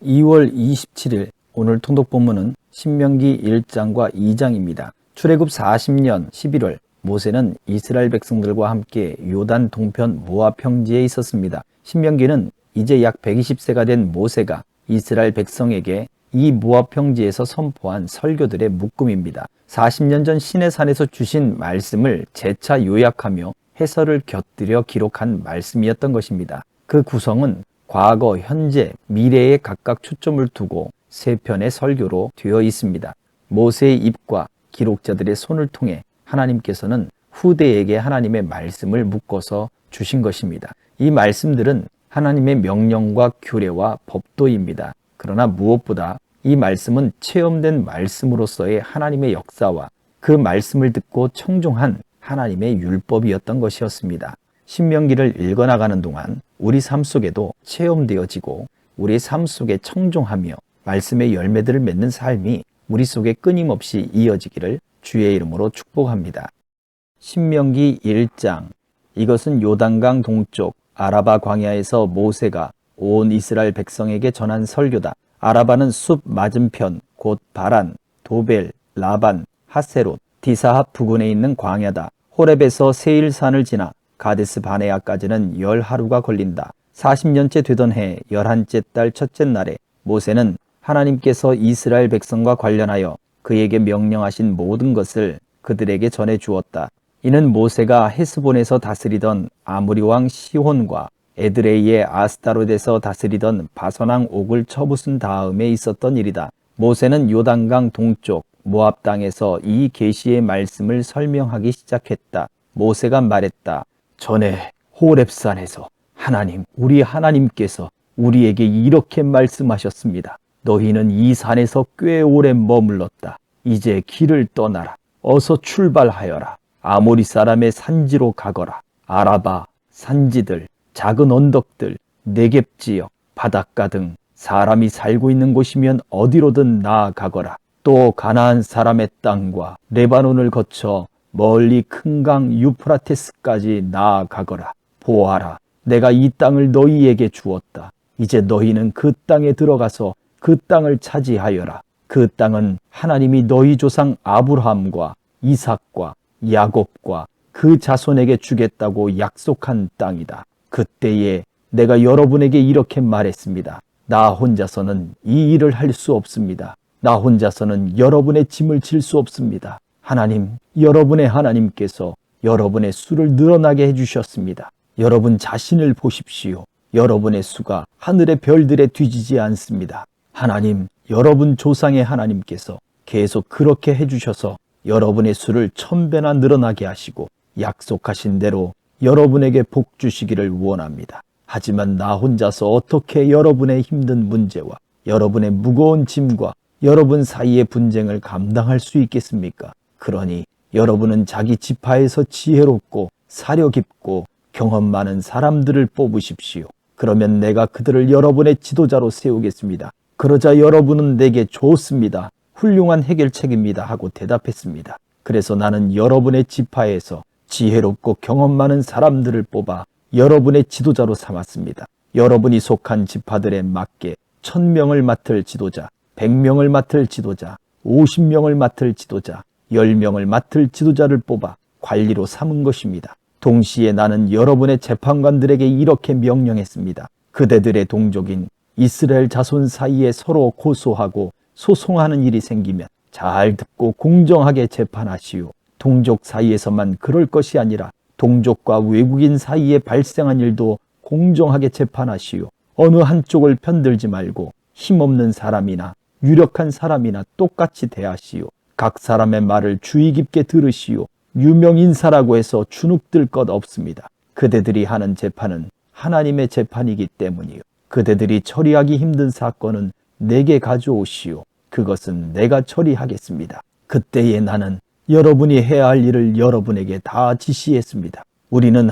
2월 27일 오늘 통독 본문은 신명기 1장과 2장입니다. 출애굽 40년 11월 모세는 이스라엘 백성들과 함께 요단 동편 모압 평지에 있었습니다. 신명기는 이제 약 120세가 된 모세가 이스라엘 백성에게 이 모압 평지에서 선포한 설교들의 묶음입니다. 40년 전 시내산에서 주신 말씀을 재차 요약하며 해설을 곁들여 기록한 말씀이었던 것입니다. 그 구성은 과거, 현재, 미래에 각각 초점을 두고 세 편의 설교로 되어 있습니다. 모세의 입과 기록자들의 손을 통해 하나님께서는 후대에게 하나님의 말씀을 묶어서 주신 것입니다. 이 말씀들은 하나님의 명령과 규례와 법도입니다. 그러나 무엇보다 이 말씀은 체험된 말씀으로서의 하나님의 역사와 그 말씀을 듣고 청종한 하나님의 율법이었던 것이었습니다. 신명기를 읽어나가는 동안 우리 삶 속에도 체험되어지고 우리 삶 속에 청종하며 말씀의 열매들을 맺는 삶이 우리 속에 끊임없이 이어지기를 주의 이름으로 축복합니다. 신명기 1장. 이것은 요단강 동쪽 아라바 광야에서 모세가 온 이스라엘 백성에게 전한 설교다. 아라바는 숲 맞은편 곧 바란, 도벨, 라반, 하세롯, 디사합 부근에 있는 광야다. 호렙에서 세일산을 지나 가데스 바네아까지는 10하루가 걸린다. 40년째 되던 해 11째 달 첫째 날에 모세는 하나님께서 이스라엘 백성과 관련하여 그에게 명령하신 모든 것을 그들에게 전해 주었다. 이는 모세가 헤스본에서 다스리던 아무리 왕 시혼과 에드레이의 아스타롯에서 다스리던 바선왕 옥을 쳐부순 다음에 있었던 일이다. 모세는 요단강 동쪽 모압 땅에서 이 계시의 말씀을 설명하기 시작했다. 모세가 말했다. 전에 호렙산에서 우리 하나님께서 우리에게 이렇게 말씀하셨습니다. 너희는 이 산에서 꽤 오래 머물렀다. 이제 길을 떠나라. 어서 출발하여라. 아모리 사람의 산지로 가거라. 아라바, 산지들, 작은 언덕들, 네겝 지역, 바닷가 등 사람이 살고 있는 곳이면 어디로든 나아가거라. 또 가나안 사람의 땅과 레바논을 거쳐 멀리 큰 강 유프라테스까지 나아가거라. 보아라, 내가 이 땅을 너희에게 주었다. 이제 너희는 그 땅에 들어가서 그 땅을 차지하여라. 그 땅은 하나님이 너희 조상 아브라함과 이삭과 야곱과 그 자손에게 주겠다고 약속한 땅이다. 그때에 내가 여러분에게 이렇게 말했습니다. 나 혼자서는 이 일을 할 수 없습니다. 나 혼자서는 여러분의 짐을 질 수 없습니다. 하나님, 여러분의 하나님께서 여러분의 수를 늘어나게 해주셨습니다. 여러분 자신을 보십시오. 여러분의 수가 하늘의 별들에 뒤지지 않습니다. 하나님, 여러분 조상의 하나님께서 계속 그렇게 해주셔서 여러분의 수를 1000배나 늘어나게 하시고 약속하신 대로 여러분에게 복 주시기를 원합니다. 하지만 나 혼자서 어떻게 여러분의 힘든 문제와 여러분의 무거운 짐과 여러분 사이의 분쟁을 감당할 수 있겠습니까? 그러니 여러분은 자기 지파에서 지혜롭고 사려 깊고 경험 많은 사람들을 뽑으십시오. 그러면 내가 그들을 여러분의 지도자로 세우겠습니다. 그러자 여러분은 내게 좋습니다. 훌륭한 해결책입니다 하고 대답했습니다. 그래서 나는 여러분의 지파에서 지혜롭고 경험 많은 사람들을 뽑아 여러분의 지도자로 삼았습니다. 여러분이 속한 지파들에 맞게 1000명을 맡을 지도자, 100명을 맡을 지도자, 50명을 맡을 지도자, 10명을 맡을 지도자를 뽑아 관리로 삼은 것입니다. 동시에 나는 여러분의 재판관들에게 이렇게 명령했습니다. 그대들의 동족인 이스라엘 자손 사이에 서로 고소하고 소송하는 일이 생기면 잘 듣고 공정하게 재판하시오. 동족 사이에서만 그럴 것이 아니라 동족과 외국인 사이에 발생한 일도 공정하게 재판하시오. 어느 한쪽을 편들지 말고 힘없는 사람이나 유력한 사람이나 똑같이 대하시오. 각 사람의 말을 주의 깊게 들으시오. 유명 인사라고 해서 주눅들 것 없습니다. 그대들이 하는 재판은 하나님의 재판이기 때문이요. 그대들이 처리하기 힘든 사건은 내게 가져오시오. 그것은 내가 처리하겠습니다. 그때에 나는 여러분이 해야 할 일을 여러분에게 다 지시했습니다. 우리는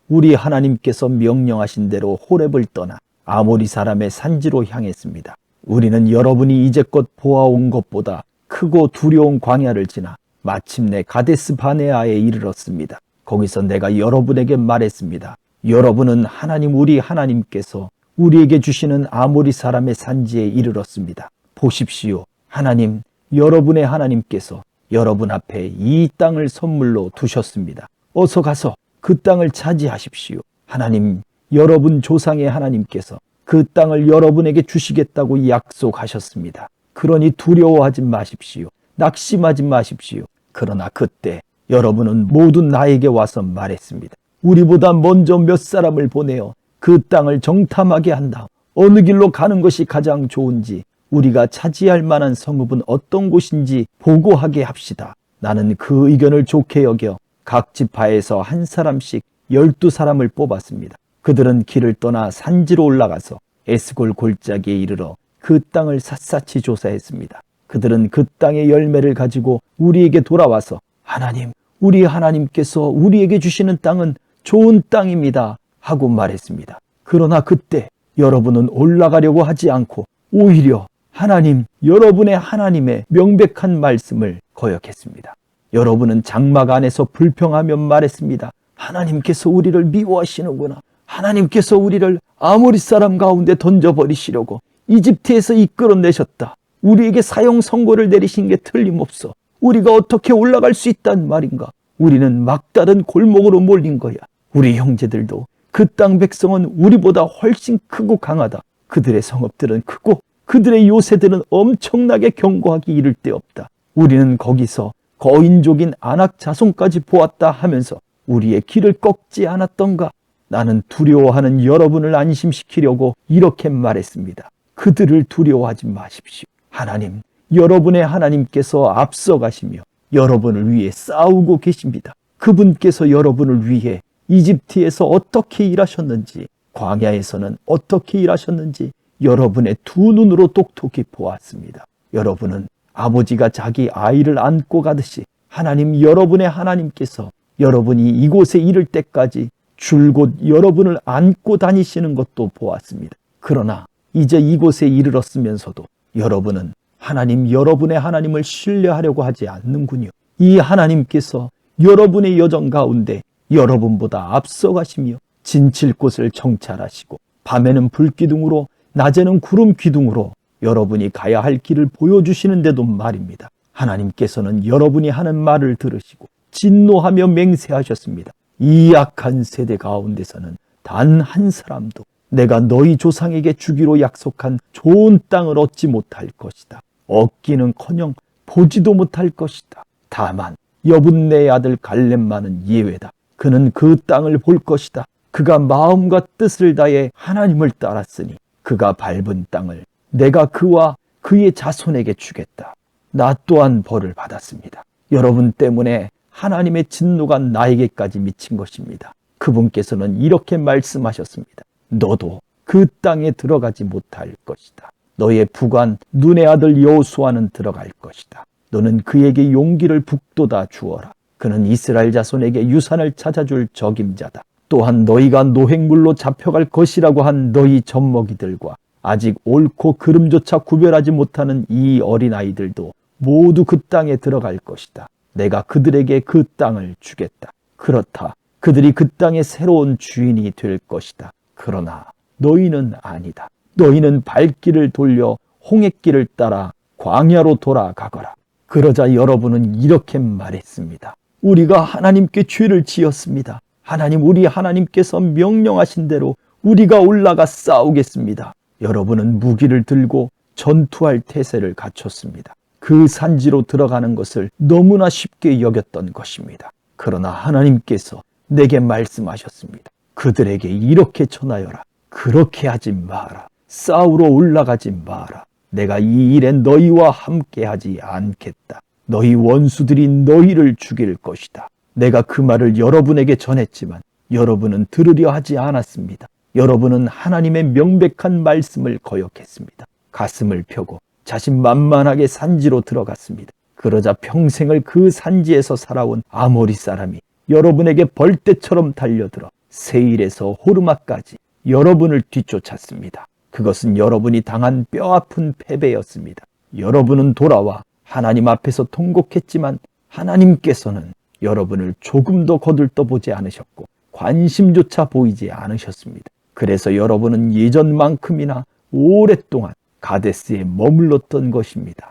우리 하나님께서 명령하신 대로 호렙을 떠나 아모리 사람의 산지로 향했습니다. 우리는 여러분이 이제껏 보아온 것보다 크고 두려운 광야를 지나 마침내 가데스 바네아에 이르렀습니다. 거기서 내가 여러분에게 말했습니다. 여러분은 우리 하나님께서 우리에게 주시는 아모리 사람의 산지에 이르렀습니다. 보십시오. 하나님, 여러분의 하나님께서 여러분 앞에 이 땅을 선물로 두셨습니다. 어서 가서 그 땅을 차지하십시오. 하나님, 여러분 조상의 하나님께서 그 땅을 여러분에게 주시겠다고 약속하셨습니다. 그러니 두려워하지 마십시오. 낙심하지 마십시오. 그러나 그때 여러분은 모두 나에게 와서 말했습니다. 우리보다 먼저 몇 사람을 보내어 그 땅을 정탐하게 한다. 어느 길로 가는 것이 가장 좋은지, 우리가 차지할 만한 성읍은 어떤 곳인지 보고하게 합시다. 나는 그 의견을 좋게 여겨 각 지파에서 한 사람씩 12사람을 뽑았습니다. 그들은 길을 떠나 산지로 올라가서 에스골 골짜기에 이르러 그 땅을 샅샅이 조사했습니다. 그들은 그 땅의 열매를 가지고 우리에게 돌아와서 하나님, 우리 하나님께서 우리에게 주시는 땅은 좋은 땅입니다 하고 말했습니다. 그러나 그때 여러분은 올라가려고 하지 않고 오히려 하나님, 여러분의 하나님의 명백한 말씀을 거역했습니다. 여러분은 장막 안에서 불평하며 말했습니다. 하나님께서 우리를 미워하시는구나. 하나님께서 우리를 아모리 사람 가운데 던져버리시려고 이집트에서 이끌어내셨다. 우리에게 사형 선고를 내리신 게 틀림없어. 우리가 어떻게 올라갈 수 있단 말인가. 우리는 막다른 골목으로 몰린 거야. 우리 형제들도 그 땅 백성은 우리보다 훨씬 크고 강하다. 그들의 성읍들은 크고 그들의 요새들은 엄청나게 견고하기 이를 데 없다. 우리는 거기서 거인족인 아낙 자손까지 보았다 하면서 우리의 길을 꺾지 않았던가. 나는 두려워하는 여러분을 안심시키려고 이렇게 말했습니다. 그들을 두려워하지 마십시오. 하나님, 여러분의 하나님께서 앞서가시며 여러분을 위해 싸우고 계십니다. 그분께서 여러분을 위해 이집트에서 어떻게 일하셨는지, 광야에서는 어떻게 일하셨는지 여러분의 두 눈으로 똑똑히 보았습니다. 여러분은 아버지가 자기 아이를 안고 가듯이 하나님, 여러분의 하나님께서 여러분이 이곳에 이를 때까지 줄곧 여러분을 안고 다니시는 것도 보았습니다. 그러나 이제 이곳에 이르렀으면서도 여러분은 하나님, 여러분의 하나님을 신뢰하려고 하지 않는군요. 이 하나님께서 여러분의 여정 가운데 여러분보다 앞서가시며 진칠 곳을 정찰하시고 밤에는 불기둥으로 낮에는 구름 기둥으로 여러분이 가야 할 길을 보여주시는데도 말입니다. 하나님께서는 여러분이 하는 말을 들으시고 진노하며 맹세하셨습니다. 이 악한 세대 가운데서는 단 한 사람도 내가 너희 조상에게 주기로 약속한 좋은 땅을 얻지 못할 것이다. 얻기는커녕 보지도 못할 것이다. 다만 여분네의 아들 갈렙만은 예외다. 그는 그 땅을 볼 것이다. 그가 마음과 뜻을 다해 하나님을 따랐으니 그가 밟은 땅을 내가 그와 그의 자손에게 주겠다. 나 또한 벌을 받았습니다. 여러분 때문에 하나님의 진노가 나에게까지 미친 것입니다. 그분께서는 이렇게 말씀하셨습니다. 너도 그 땅에 들어가지 못할 것이다. 너의 부관 눈의 아들 여호수아는 들어갈 것이다. 너는 그에게 용기를 북돋아 주어라. 그는 이스라엘 자손에게 유산을 찾아줄 적임자다. 또한 너희가 노획물로 잡혀갈 것이라고 한 너희 젖먹이들과 아직 옳고 그름조차 구별하지 못하는 이 어린아이들도 모두 그 땅에 들어갈 것이다. 내가 그들에게 그 땅을 주겠다. 그렇다. 그들이 그 땅의 새로운 주인이 될 것이다. 그러나 너희는 아니다. 너희는 발길을 돌려 홍해길을 따라 광야로 돌아가거라. 그러자 여러분은 이렇게 말했습니다. 우리가 하나님께 죄를 지었습니다. 하나님, 우리 하나님께서 명령하신 대로 우리가 올라가 싸우겠습니다. 여러분은 무기를 들고 전투할 태세를 갖췄습니다. 그 산지로 들어가는 것을 너무나 쉽게 여겼던 것입니다. 그러나 하나님께서 내게 말씀하셨습니다. 그들에게 이렇게 전하여라. 그렇게 하지 마라. 싸우러 올라가지 마라. 내가 이 일에 너희와 함께하지 않겠다. 너희 원수들이 너희를 죽일 것이다. 내가 그 말을 여러분에게 전했지만 여러분은 들으려 하지 않았습니다. 여러분은 하나님의 명백한 말씀을 거역했습니다. 가슴을 펴고 자신만만하게 산지로 들어갔습니다. 그러자 평생을 그 산지에서 살아온 아모리 사람이 여러분에게 벌떼처럼 달려들어 세일에서 호르마까지 여러분을 뒤쫓았습니다. 그것은 여러분이 당한 뼈아픈 패배였습니다. 여러분은 돌아와 하나님 앞에서 통곡했지만 하나님께서는 여러분을 조금도 거들떠보지 않으셨고 관심조차 보이지 않으셨습니다. 그래서 여러분은 예전만큼이나 오랫동안 가데스에 머물렀던 것입니다.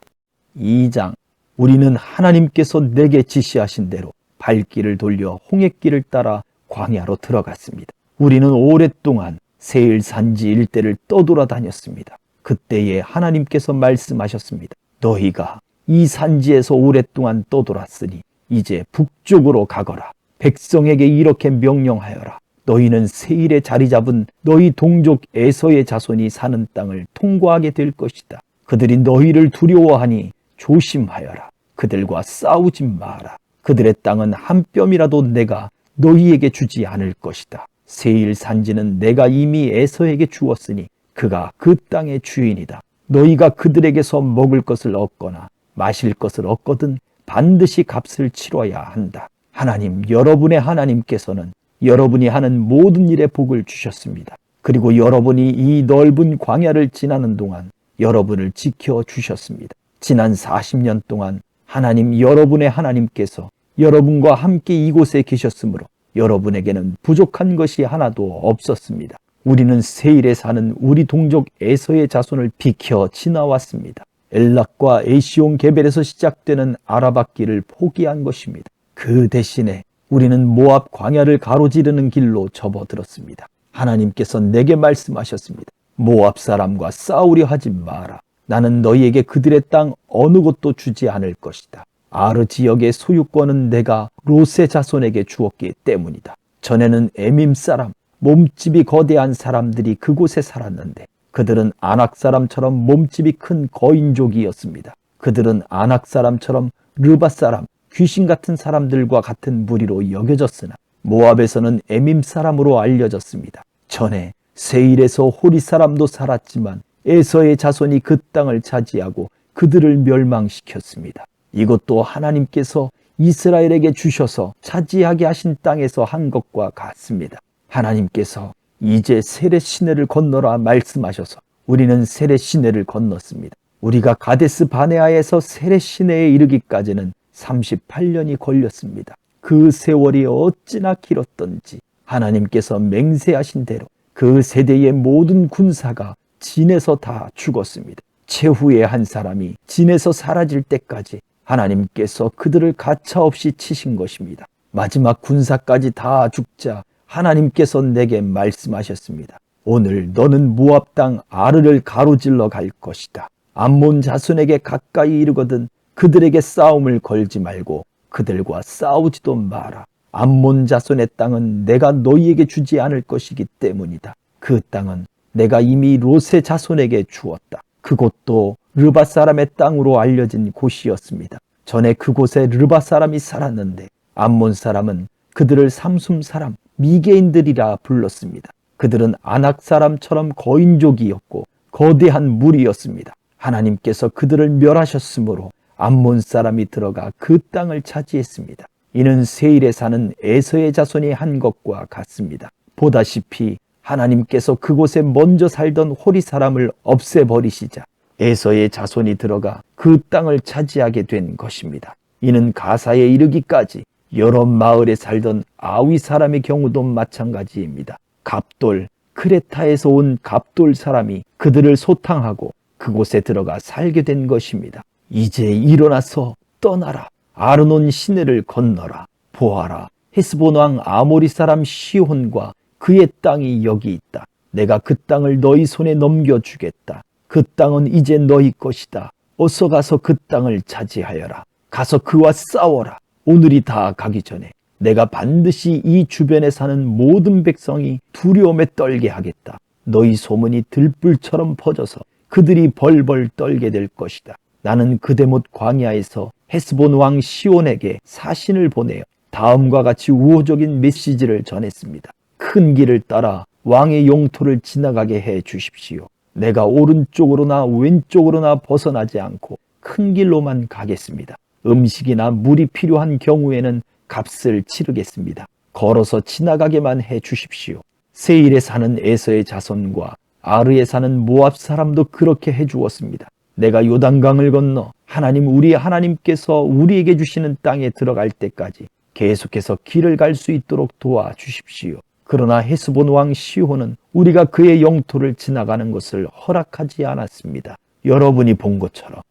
2장. 우리는 하나님께서 내게 지시하신 대로 발길을 돌려 홍해길을 따라 광야로 들어갔습니다. 우리는 오랫동안 세일 산지 일대를 떠돌아다녔습니다. 그때에 하나님께서 말씀하셨습니다. 너희가 이 산지에서 오랫동안 떠돌았으니 이제 북쪽으로 가거라. 백성에게 이렇게 명령하여라. 너희는 세일에 자리 잡은 너희 동족 에서의 자손이 사는 땅을 통과하게 될 것이다. 그들이 너희를 두려워하니 조심하여라. 그들과 싸우지 마라. 그들의 땅은 한 뼘이라도 내가 너희에게 주지 않을 것이다. 세일 산지는 내가 이미 에서에게 주었으니 그가 그 땅의 주인이다. 너희가 그들에게서 먹을 것을 얻거나 마실 것을 얻거든 반드시 값을 치러야 한다. 하나님, 여러분의 하나님께서는 여러분이 하는 모든 일에 복을 주셨습니다. 그리고 여러분이 이 넓은 광야를 지나는 동안 여러분을 지켜주셨습니다. 지난 40년 동안 하나님, 여러분의 하나님께서 여러분과 함께 이곳에 계셨으므로 여러분에게는 부족한 것이 하나도 없었습니다. 우리는 세일에 사는 우리 동족 에서의 자손을 비켜 지나왔습니다. 엘락과 에시온 게벨에서 시작되는 아라밧길을 포기한 것입니다. 그 대신에 우리는 모압 광야를 가로지르는 길로 접어들었습니다. 하나님께서 내게 말씀하셨습니다. 모압 사람과 싸우려 하지 마라. 나는 너희에게 그들의 땅 어느 곳도 주지 않을 것이다. 아르 지역의 소유권은 내가 롯의 자손에게 주었기 때문이다. 전에는 에밈 사람, 몸집이 거대한 사람들이 그곳에 살았는데 그들은 아낙 사람처럼 몸집이 큰 거인족이었습니다. 그들은 아낙 사람처럼 르바 사람, 귀신 같은 사람들과 같은 무리로 여겨졌으나 모압에서는 에밈 사람으로 알려졌습니다. 전에 세일에서 호리 사람도 살았지만 에서의 자손이 그 땅을 차지하고 그들을 멸망시켰습니다. 이것도 하나님께서 이스라엘에게 주셔서 차지하게 하신 땅에서 한 것과 같습니다. 하나님께서 이제 세렛 시내를 건너라 말씀하셔서 우리는 세렛 시내를 건넜습니다. 우리가 가데스 바네아에서 세렛 시내에 이르기까지는 38년이 걸렸습니다. 그 세월이 어찌나 길었던지 하나님께서 맹세하신 대로 그 세대의 모든 군사가 진에서 다 죽었습니다. 최후의 한 사람이 진에서 사라질 때까지 하나님께서 그들을 가차없이 치신 것입니다. 마지막 군사까지 다 죽자 하나님께서 내게 말씀하셨습니다. 오늘 너는 모압 땅 아르를 가로질러 갈 것이다. 암몬 자손에게 가까이 이르거든 그들에게 싸움을 걸지 말고 그들과 싸우지도 마라. 암몬 자손의 땅은 내가 너희에게 주지 않을 것이기 때문이다. 그 땅은 내가 이미 롯의 자손에게 주었다. 그곳도 르바 사람의 땅으로 알려진 곳이었습니다. 전에 그곳에 르바 사람이 살았는데 암몬 사람은 그들을 삼숨 사람, 미개인들이라 불렀습니다. 그들은 아낙 사람처럼 거인족이었고 거대한 무리였습니다. 하나님께서 그들을 멸하셨으므로 암몬 사람이 들어가 그 땅을 차지했습니다. 이는 세일에 사는 에서의 자손이 한 것과 같습니다. 보다시피 하나님께서 그곳에 먼저 살던 호리 사람을 없애버리시자 에서의 자손이 들어가 그 땅을 차지하게 된 것입니다. 이는 가사에 이르기까지 여러 마을에 살던 아위 사람의 경우도 마찬가지입니다. 갑돌, 크레타에서 온 갑돌 사람이 그들을 소탕하고 그곳에 들어가 살게 된 것입니다. 이제 일어나서 떠나라. 아르논 시내를 건너라. 보아라. 헤스본 왕 아모리 사람 시혼과 그의 땅이 여기 있다. 내가 그 땅을 너희 손에 넘겨주겠다. 그 땅은 이제 너희 것이다. 어서 가서 그 땅을 차지하여라. 가서 그와 싸워라. 오늘이 다 가기 전에 내가 반드시 이 주변에 사는 모든 백성이 두려움에 떨게 하겠다. 너희 소문이 들불처럼 퍼져서 그들이 벌벌 떨게 될 것이다. 나는 그대못 광야에서 헤스본 왕 시온에게 사신을 보내어 다음과 같이 우호적인 메시지를 전했습니다. 큰 길을 따라 왕의 영토를 지나가게 해 주십시오. 내가 오른쪽으로나 왼쪽으로나 벗어나지 않고 큰 길로만 가겠습니다. 음식이나 물이 필요한 경우에는 값을 치르겠습니다. 걸어서 지나가게만 해 주십시오. 세일에 사는 에서의 자손과 아르에 사는 모압 사람도 그렇게 해 주었습니다. 내가 요단강을 건너 하나님 우리 하나님께서 우리에게 주시는 땅에 들어갈 때까지 계속해서 길을 갈 수 있도록 도와주십시오. 그러나 헤스본 왕 시혼은 우리가 그의 영토를 지나가는 것을 허락하지 않았습니다. 여러분이 본 것처럼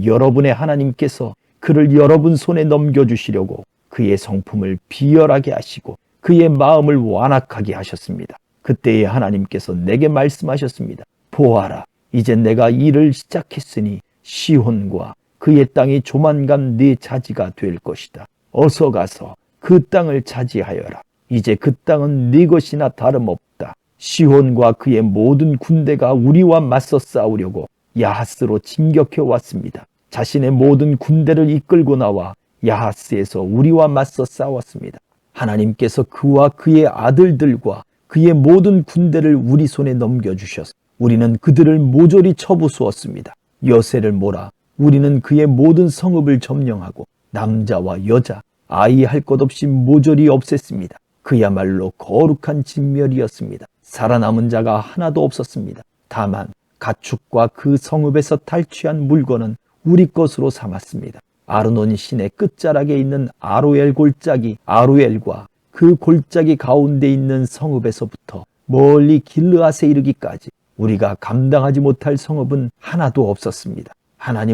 여러분의 하나님께서 그를 여러분 손에 넘겨주시려고 그의 성품을 비열하게 하시고 그의 마음을 완악하게 하셨습니다. 그때에 하나님께서 내게 말씀하셨습니다. 보아라, 이제 내가 일을 시작했으니 시혼과 그의 땅이 조만간 네 차지가 될 것이다. 어서 가서 그 땅을 차지하여라. 이제 그 땅은 네 것이나 다름없다. 시혼과 그의 모든 군대가 우리와 맞서 싸우려고 야하스로 진격해 왔습니다. 자신의 모든 군대를 이끌고 나와 야하스에서 우리와 맞서 싸웠습니다. 하나님께서 그와 그의 아들들과 그의 모든 군대를 우리 손에 넘겨주셔서 우리는 그들을 모조리 쳐부수었습니다. 여세를 몰아 우리는 그의 모든 성읍을 점령하고 남자와 여자, 아이 할 것 없이 모조리 없앴습니다. 그야말로 거룩한 진멸이었습니다. 살아남은 자가 하나도 없었습니다. 다만 가축과 그 성읍에서 탈취한 물건은 우리 것으로 삼았습니다. 아르논 신의 끝자락에 있는 아로엘 골짜기 아로엘과 그 골짜기 가운데 있는 성읍에서부터 멀리 길르앗에 이르기까지 우리가 감당하지 못할 성읍은 하나도 없었습니다.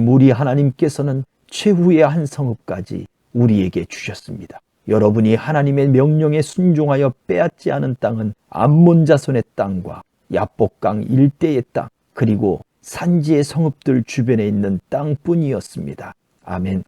우리 하나님께서는 최후의 한 성읍까지 우리에게 주셨습니다. 여러분이 하나님의 명령에 순종하여 빼앗지 않은 땅은 암몬 자손의 땅과 야복강 일대의 땅, 그리고 산지의 성읍들 주변에 있는 땅뿐이었습니다. 아멘.